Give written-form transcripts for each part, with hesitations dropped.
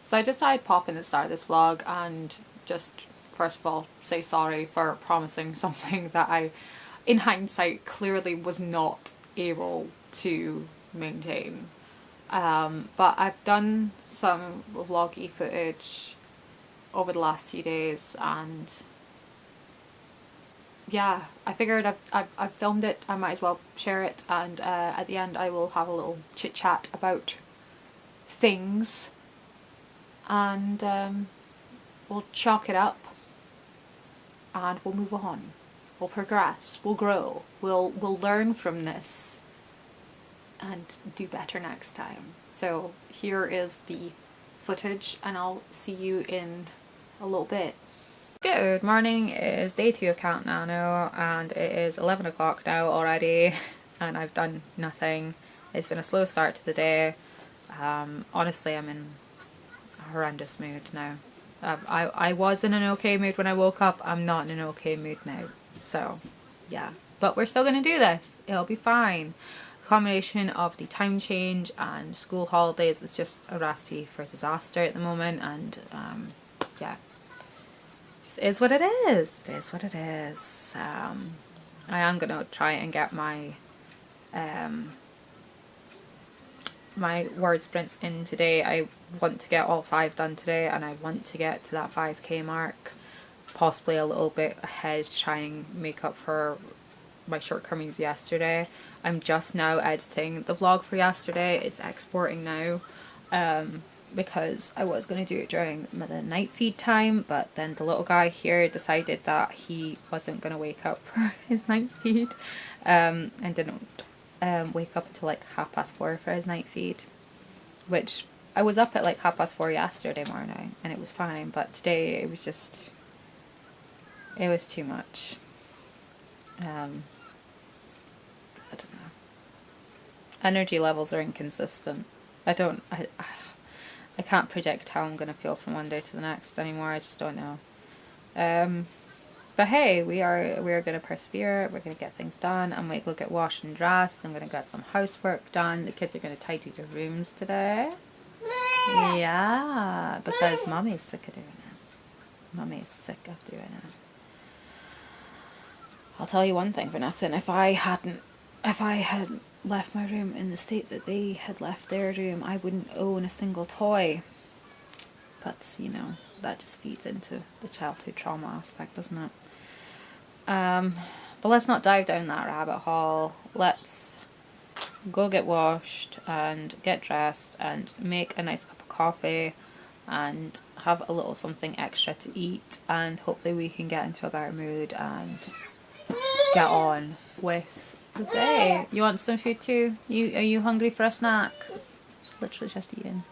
So I just thought I'd pop in the start of this vlog and just first of all say sorry for promising something that I, in hindsight, clearly was not able to maintain. But I've done some vloggy footage over the last few days, and yeah, I figured I've filmed it, I might as well share it, and at the end I will have a little chit chat about things, and we'll chalk it up and we'll move on. We'll progress, we'll grow, we'll learn from this and do better next time. So here is the footage, and I'll see you in a little bit. Good morning, it is day 2 of Camp Nano and it is 11 o'clock now already and I've done nothing. It's been a slow start to the day. Honestly, I'm in a horrendous mood now. I was in an okay mood when I woke up. I'm not in an okay mood now. So yeah, but we're still gonna do this. It'll be fine. A combination of the time change and school holidays is just a recipe for disaster at the moment, and yeah, just is what it is. It is what it is. I am gonna try and get my my word sprints in today. I want to get all 5 done today, and I want to get to that 5k mark, possibly a little bit ahead to try and make up for my shortcomings yesterday. I'm just now editing the vlog for yesterday. It's exporting now, because I was going to do it during the night feed time, but then the little guy here decided that he wasn't going to wake up for his night feed, and didn't wake up until like 4:30 for his night feed, which I was up at like 4:30 yesterday morning and it was fine, but today it was just, it was too much. I don't know. Energy levels are inconsistent. I can't predict how I'm gonna feel from one day to the next anymore. I just don't know. But hey, we're gonna persevere. We're gonna get things done. I might go get washed and dressed. I'm gonna get some housework done. The kids are gonna tidy their rooms today. Yeah, because mommy's sick of doing it. Mommy is sick of doing it. I'll tell you one thing for nothing. If I had left my room in the state that they had left their room, I wouldn't own a single toy. But you know, that just feeds into the childhood trauma aspect, doesn't it? But let's not dive down that rabbit hole. Let's go get washed and get dressed and make a nice cup of coffee and have a little something extra to eat, and hopefully we can get into a better mood and get on with the day. You want some food too? Are you hungry for a snack? Literally just eating.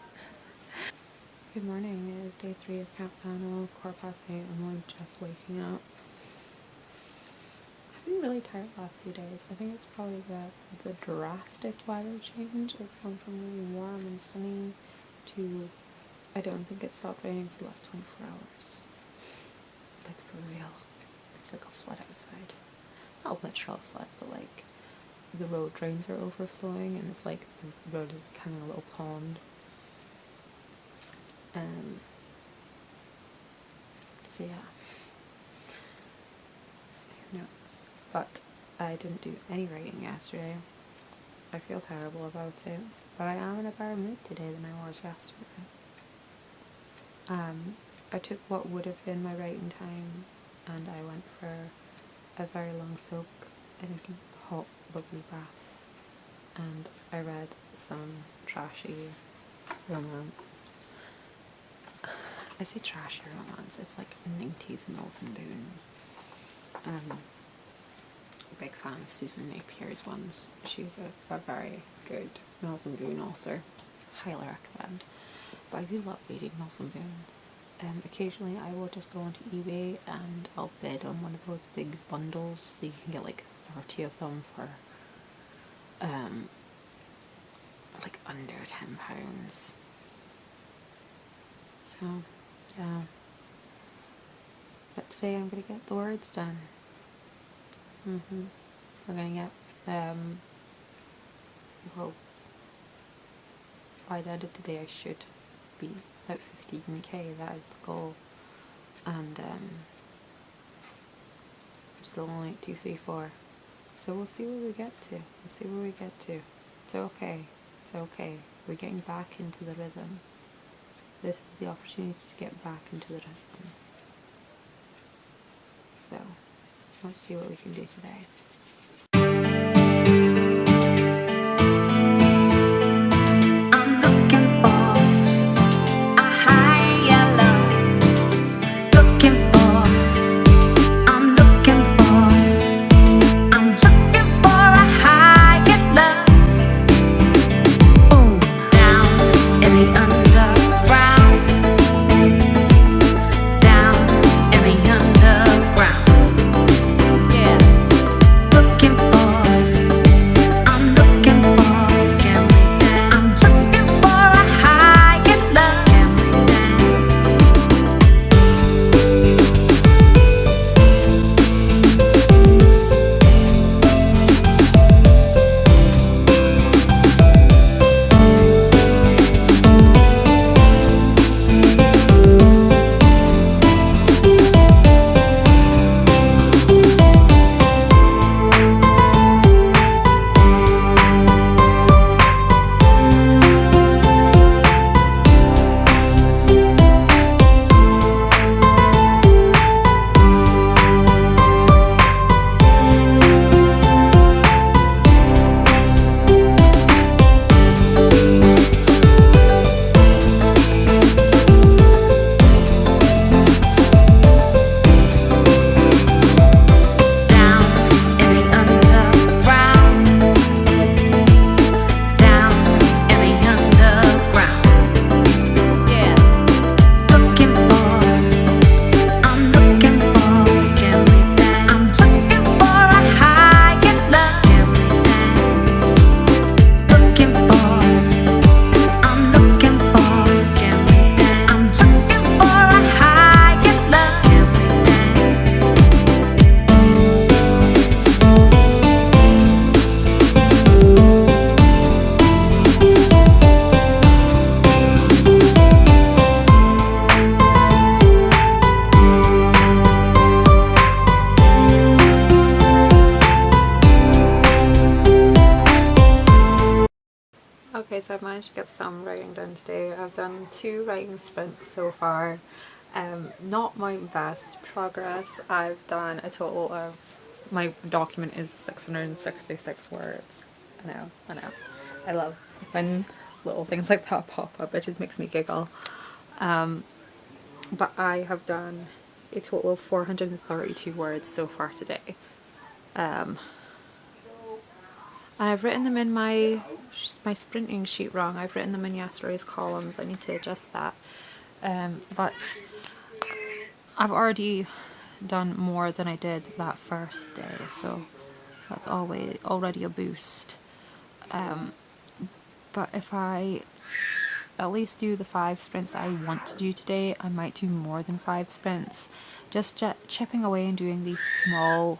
Good morning, it is day 3 of Camp Nano, 8:15. I'm only just waking up. I've been really tired the last 2 days. I think it's probably the drastic weather change. It's gone from really warm and sunny to, I don't think it stopped raining for the last 24 hours. Like for real. It's like a flood outside. Not a literal flood, but like the road drains are overflowing and it's like the road is kind of a little pond. So yeah, who knows? But I didn't do any writing yesterday. I feel terrible about it, but I am in a better mood today than I was yesterday. I took what would have been my writing time and I went for a very long soak in a deep, hot, bubbly bath, and I read some trashy romance. I say trashy romance, it's like 90s Mills and Boons. Big fan of Susan Napier's ones. She's a very good Mills and Boon author. Highly recommend. But I do love reading Mills and Boon. Occasionally I will just go onto eBay and I'll bid on one of those big bundles so you can get like 30 of them for like under £10. So yeah, but today I'm gonna get the words done. We're gonna get well, by the end of today I should be at 15k. That is the goal. And I'm still only at 2, 3, 4. So we'll see where we get to. We'll see where we get to. It's okay. It's okay. We're getting back into the rhythm. This is the opportunity to get back into the rhythm. So let's see what we can do today. Okay, so I've managed to get some writing done today. I've done 2 writing sprints so far. Not my best progress. I've done a total of, my document is 666 words. I know. I love when little things like that pop up, it just makes me giggle. But I have done a total of 432 words so far today. And I've written them in my sprinting sheet wrong. I've written them in yesterday's columns. I need to adjust that. But I've already done more than I did that first day, so that's already a boost. But if I at least do the 5 sprints that I want to do today, I might do more than 5 sprints. Just chipping away and doing these small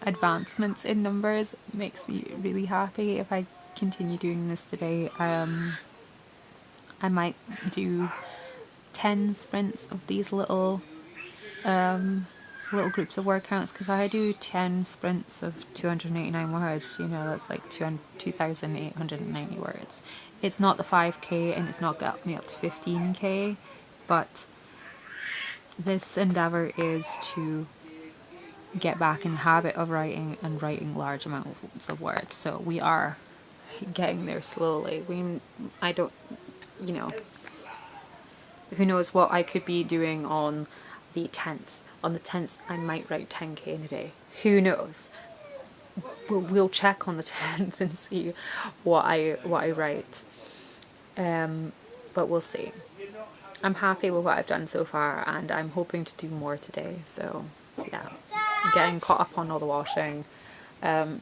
advancements in numbers makes me really happy. If I continue doing this today, I might do 10 sprints of these little groups of word counts, because if I do 10 sprints of 289 words, you know, that's like 2,890 words. It's not the 5k and it's not got me up to 15k, but this endeavour is to get back in the habit of writing and writing large amounts of words. So we are getting there slowly. I don't, you know, who knows what I could be doing on the 10th. On the 10th I might write 10k in a day. Who knows? We'll check on the 10th and see what I write. But we'll see. I'm happy with what I've done so far, and I'm hoping to do more today. So yeah, getting caught up on all the washing.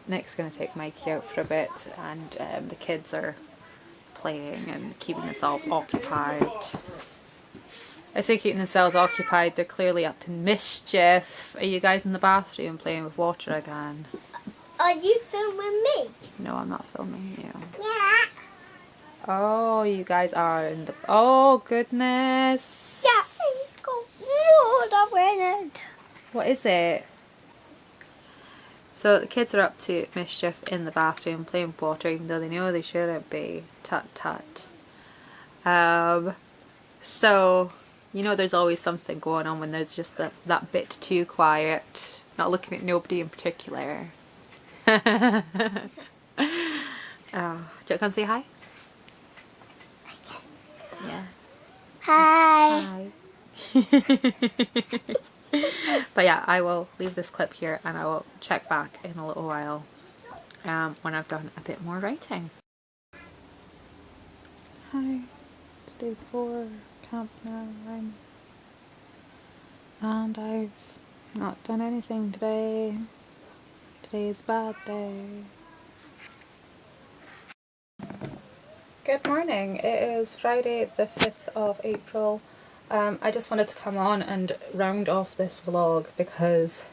Nick's going to take Mikey out for a bit, and the kids are playing and keeping themselves occupied. I say keeping themselves occupied, they're clearly up to mischief. Are you guys in the bathroom playing with water again? Are you filming me? No, I'm not filming you. Yeah. Oh, you guys are in the... Oh, goodness. Yeah, it's got water in it. What is it? So the kids are up to mischief in the bathroom playing with water even though they know they shouldn't be. Tut tut. So, you know there's always something going on when there's just that bit too quiet. Not looking at nobody in particular. Oh, do you want to come say hi? Yeah. Hi. But yeah, I will leave this clip here and I will check back in a little while when I've done a bit more writing. Hi, it's day 4, camp now, and I've not done anything today. Today is a bad day. Good morning, it is Friday the 5th of April. I just wanted to come on and round off this vlog because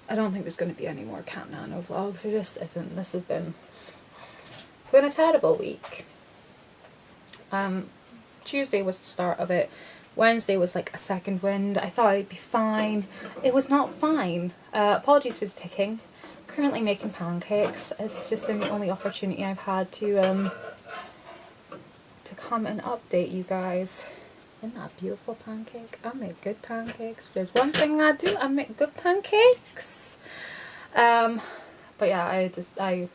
I don't think there's going to be any more Camp Nano vlogs. There just isn't. This has been, it's been a terrible week. Tuesday was the start of it. Wednesday was like a second wind. I thought I'd be fine. It was not fine. Apologies for the ticking. Currently making pancakes. It's just been the only opportunity I've had to come and update you guys. Isn't that a beautiful pancake? I make good pancakes. If there's one thing I do, I make good pancakes. But yeah, I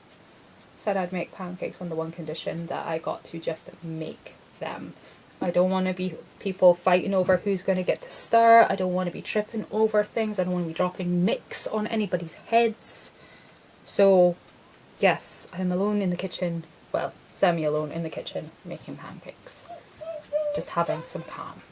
said I'd make pancakes on the one condition that I got to just make them. I don't want to be people fighting over who's going to get to stir. I don't want to be tripping over things. I don't want to be dropping mix on anybody's heads. So yes, I'm alone in the kitchen. Well, semi-alone in the kitchen making pancakes. Just having some calm.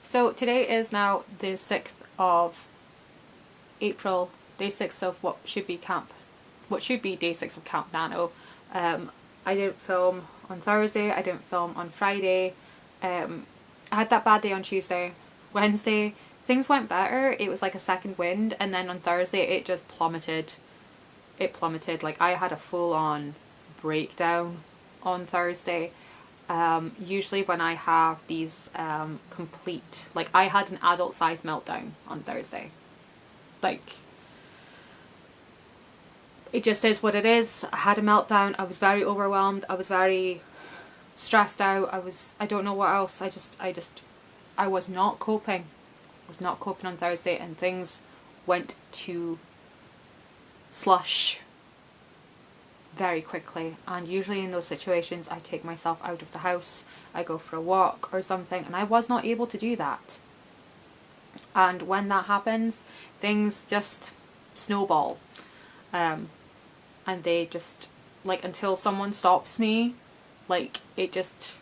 So today is now the 6th of April, day 6 of what should be day 6 of Camp Nano. I didn't film on Thursday, I didn't film on Friday. I had that bad day on Tuesday. Wednesday, things went better. It was like a second wind, and then on Thursday it just plummeted. It plummeted. Like, I had a full-on breakdown on Thursday. Usually when I have these complete, like, I had an adult size meltdown on Thursday. Like, it just is what it is. I had a meltdown. I was very overwhelmed. I was very stressed out. I don't know what else. I was not coping. was not coping on Thursday, and things went to slush very quickly. And usually in those situations I take myself out of the house, I go for a walk or something, and I was not able to do that. And when that happens, things just snowball, and they just, like, until someone stops me, like, it just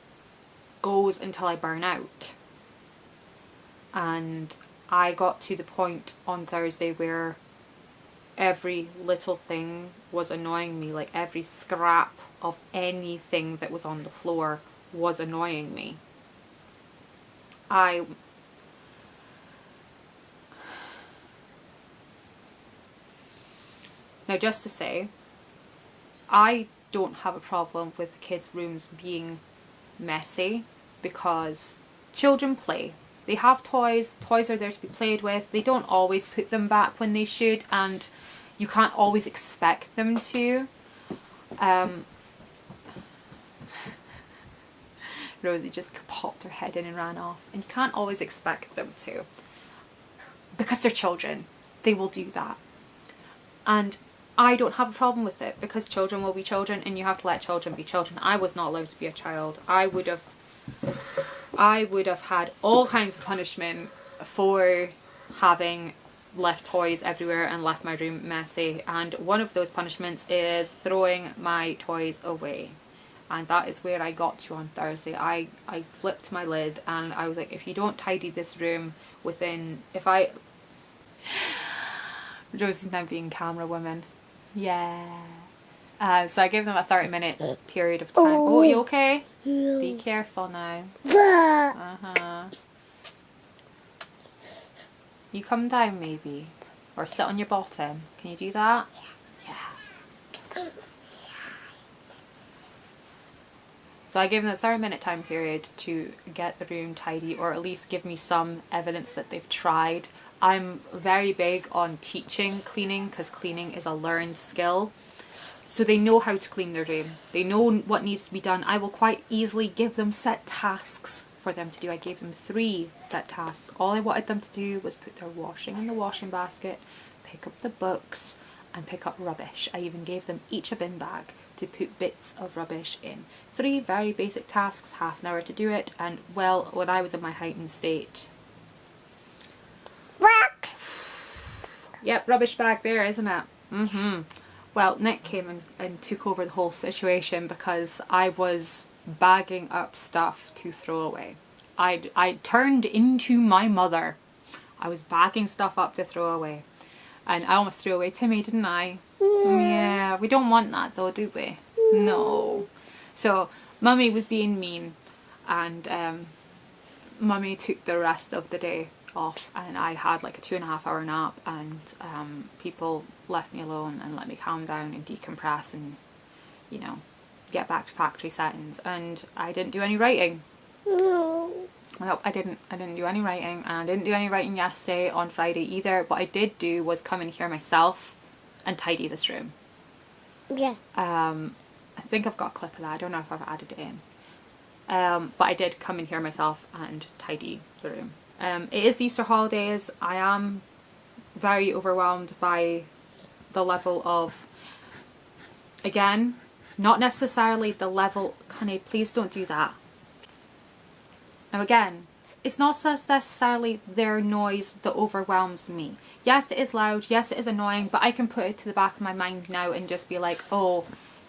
goes until I burn out. And I got to the point on Thursday where every little thing was annoying me, like every scrap of anything that was on the floor was annoying me. Now, just to say, I don't have a problem with the kids' rooms being messy, because children play. They have toys. Toys are there to be played with. They don't always put them back when they should, and you can't always expect them to. Rosie just popped her head in and ran off. And you can't always expect them to, because they're children. They will do that. And I don't have a problem with it, because children will be children, and you have to let children be children. I was not allowed to be a child. I would have had all kinds of punishment for having left toys everywhere and left my room messy. And one of those punishments is throwing my toys away. And that is where I got to on Thursday. I flipped my lid, and I was like, if you don't tidy this room within, Rosie's now being camera woman. Yeah. So I gave them a 30-minute period of time. Oh, you okay? Yeah. Be careful now. You come down maybe, or sit on your bottom. Can you do that? Yeah. So I gave them a 30-minute time period to get the room tidy, or at least give me some evidence that they've tried. I'm very big on teaching cleaning, because cleaning is a learned skill. So they know how to clean their room. They know what needs to be done. I will quite easily give them set tasks for them to do. I gave them 3 set tasks. All I wanted them to do was put their washing in the washing basket, pick up the books, and pick up rubbish. I even gave them each a bin bag to put bits of rubbish in. 3 very basic tasks, half an hour to do it. And well, when I was in my heightened state... Yep, rubbish bag there, isn't it? Well, Nick came and took over the whole situation, because I was bagging up stuff to throw away. I turned into my mother. I was bagging stuff up to throw away. And I almost threw away Timmy, didn't I? Yeah, we don't want that though, do we? No. So, Mummy was being mean, and Mummy took the rest of the day off, and I had like a 2.5-hour nap, and people left me alone and let me calm down and decompress and, you know, get back to factory settings. And I didn't do any writing. No, I didn't do any writing, and I didn't do any writing yesterday on Friday either. What I did do was come in here myself and tidy this room. Yeah. I think I've got a clip of that. I don't know if I've added it in. But I did come in here myself and tidy the room. It is Easter holidays. I am very overwhelmed by the level of, again, not necessarily the level, honey, please don't do that. Now again, it's not necessarily their noise that overwhelms me. Yes, it is loud, yes, it is annoying, but I can put it to the back of my mind now and just be like, oh,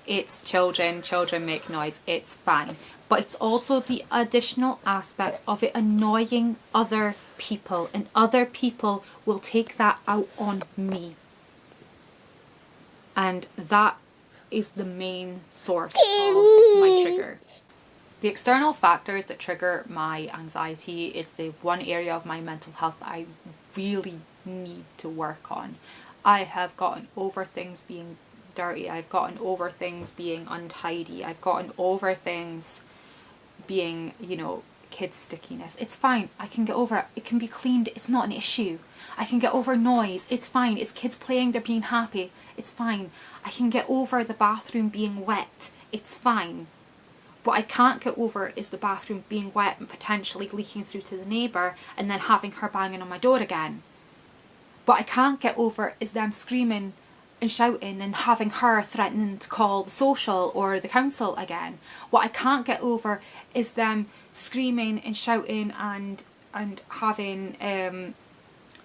it's children make noise, it's fine. But it's also the additional aspect of it annoying other people, and other people will take that out on me. And that is the main source of my trigger. The external factors that trigger my anxiety is the one area of my mental health that I really need to work on. I have gotten over things being dirty. I've gotten over things being untidy. I've gotten over things being, you know, kids' stickiness. It's fine. I can get over it. It can be cleaned. It's not an issue. I can get over noise. It's fine. It's kids playing. They're being happy. It's fine. I can get over the bathroom being wet. It's fine. What I can't get over is the bathroom being wet and potentially leaking through to the neighbour and then having her banging on my door again. What I can't get over is them screaming and shouting and having her threatening to call the social or the council again. What I can't get over is them screaming and shouting and having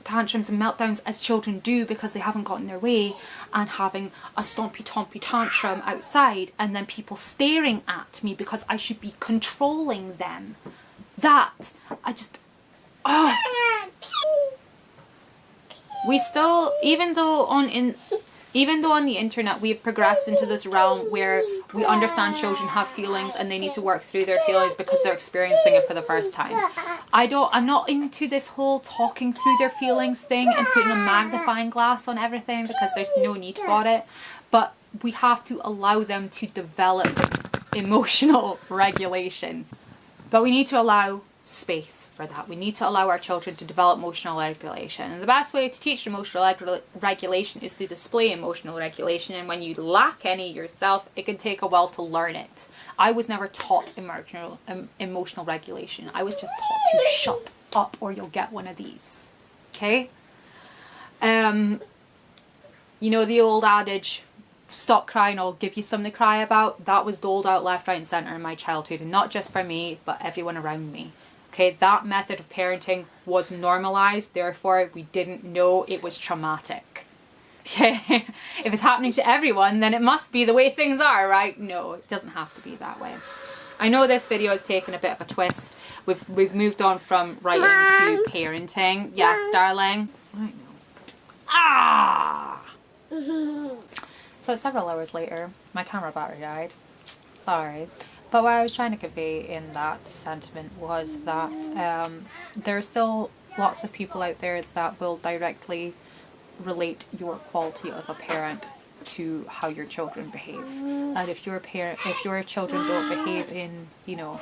tantrums and meltdowns as children do because they haven't gotten their way, and having a stompy tompy tantrum outside and then people staring at me because I should be controlling them. That, I just, we still, even though on the internet we've progressed into this realm where we understand children have feelings and they need to work through their feelings because they're experiencing it for the first time. I'm not into this whole talking through their feelings thing and putting a magnifying glass on everything because there's no need for it. But we have to allow them to develop emotional regulation. But we need to allow space for that. We need to allow our children to develop emotional regulation, and the best way to teach emotional regulation is to display emotional regulation, and when you lack any yourself, it can take a while to learn it. I was never taught emotional regulation. I was just taught to shut up or you'll get one of these. Okay? You know the old adage, stop crying, I'll give you something to cry about? That was doled out left, right and centre in my childhood, and not just for me, but everyone around me. Okay, that method of parenting was normalised, therefore we didn't know it was traumatic. Okay, if it's happening to everyone, then it must be the way things are, right? No, it doesn't have to be that way. I know this video has taken a bit of a twist. We've moved on from writing to parenting. Yes, darling. I know. Ah! So several hours later, my camera battery died. Sorry. But what I was trying to convey in that sentiment was that there are still lots of people out there that will directly relate your quality of a parent to how your children behave. And if your children don't behave in, you know,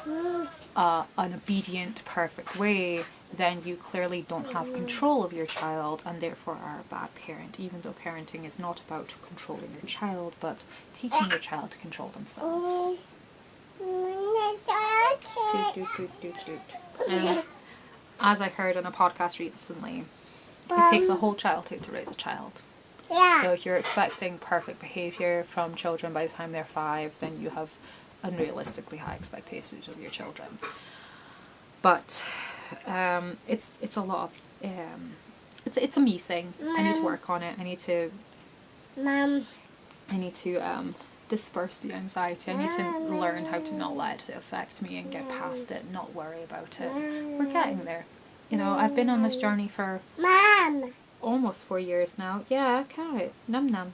an obedient, perfect way, then you clearly don't have control of your child and therefore are a bad parent, even though parenting is not about controlling your child, but teaching your child to control themselves. And as I heard on a podcast recently, it takes a whole childhood to raise a child. So if you're expecting perfect behaviour from children by the time they're 5, then you have unrealistically high expectations of your children. But it's a lot of it's a me thing. I need to work on it. I need to disperse the anxiety. I need to learn how to not let it affect me and get past it, not worry about it. We're getting there. You know, I've been on this journey for almost 4 years now. Yeah, okay. Num num.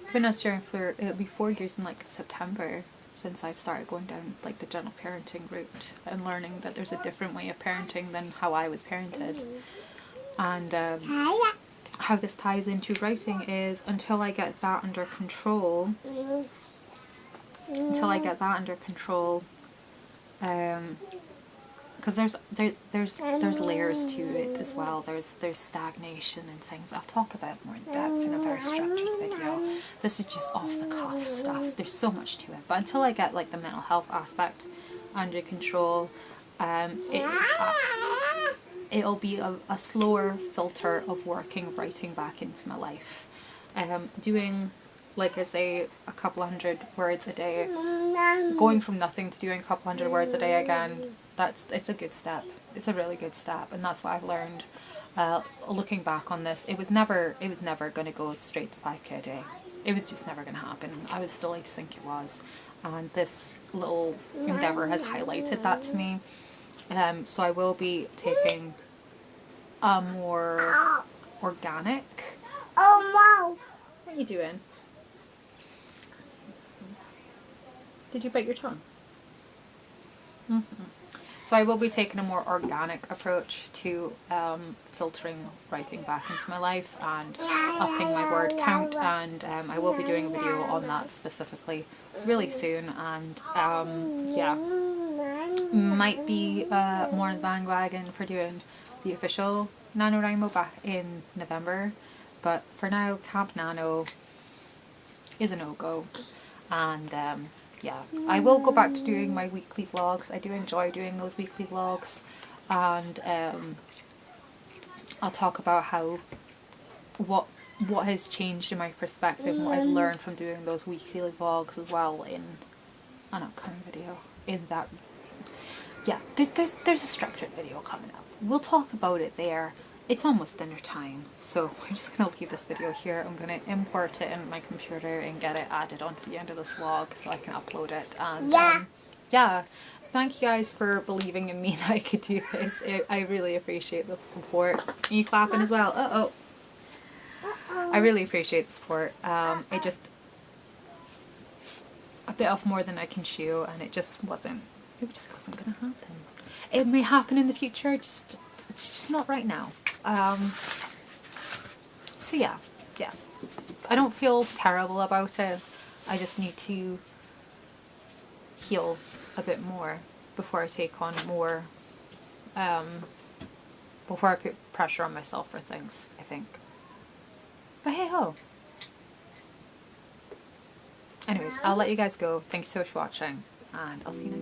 I've been on this journey for, it'll be 4 years in like September since I've started going down like the gentle parenting route and learning that there's a different way of parenting than how I was parented. And how this ties into writing is until I get that under control, because there's layers to it as well. There's stagnation and things I'll talk about more in depth in a very structured video. This is just off the cuff stuff. There's so much to it, but until I get like the mental health aspect under control, it'll be a slower filter of writing back into my life. Doing, like I say, a couple hundred words a day, going from nothing to doing a couple hundred words a day again, it's a good step. It's a really good step, and that's what I've learned. Looking back on this, it was never going to go straight to 5k a day. It was just never going to happen. I was silly to think it was, and this little endeavour has highlighted that to me. So I will be taking a more organic. Oh, What are you doing? Did you bite your tongue? So I will be taking a more organic approach to filtering writing back into my life and upping my word count, and I will be doing a video on that specifically really soon, and yeah, might be more in the bandwagon for doing the official NaNoWriMo back in November, but for now Camp Nano is a no-go, and yeah, I will go back to doing my weekly vlogs. I do enjoy doing those weekly vlogs, and I'll talk about how what has changed in my perspective and what I've learned from doing those weekly vlogs as well in an upcoming video. In that, yeah, there's a structured video coming up. We'll talk about it there. It's almost dinner time, so I'm just gonna leave this video here. I'm gonna import it in my computer and get it added onto the end of this vlog so I can upload it. And yeah, thank you guys for believing in me that I could do this. I really appreciate the support. Are you clapping as well? Uh-oh. I really appreciate the support. It just a bit of more than I can chew, and it just wasn't gonna happen. It may happen in the future, it's just not right now. So yeah, I don't feel terrible about it. I just need to heal a bit more before I take on more, before I put pressure on myself for things, I think. But hey ho! Anyways, I'll let you guys go. Thank you so much for watching, and I'll see you next time.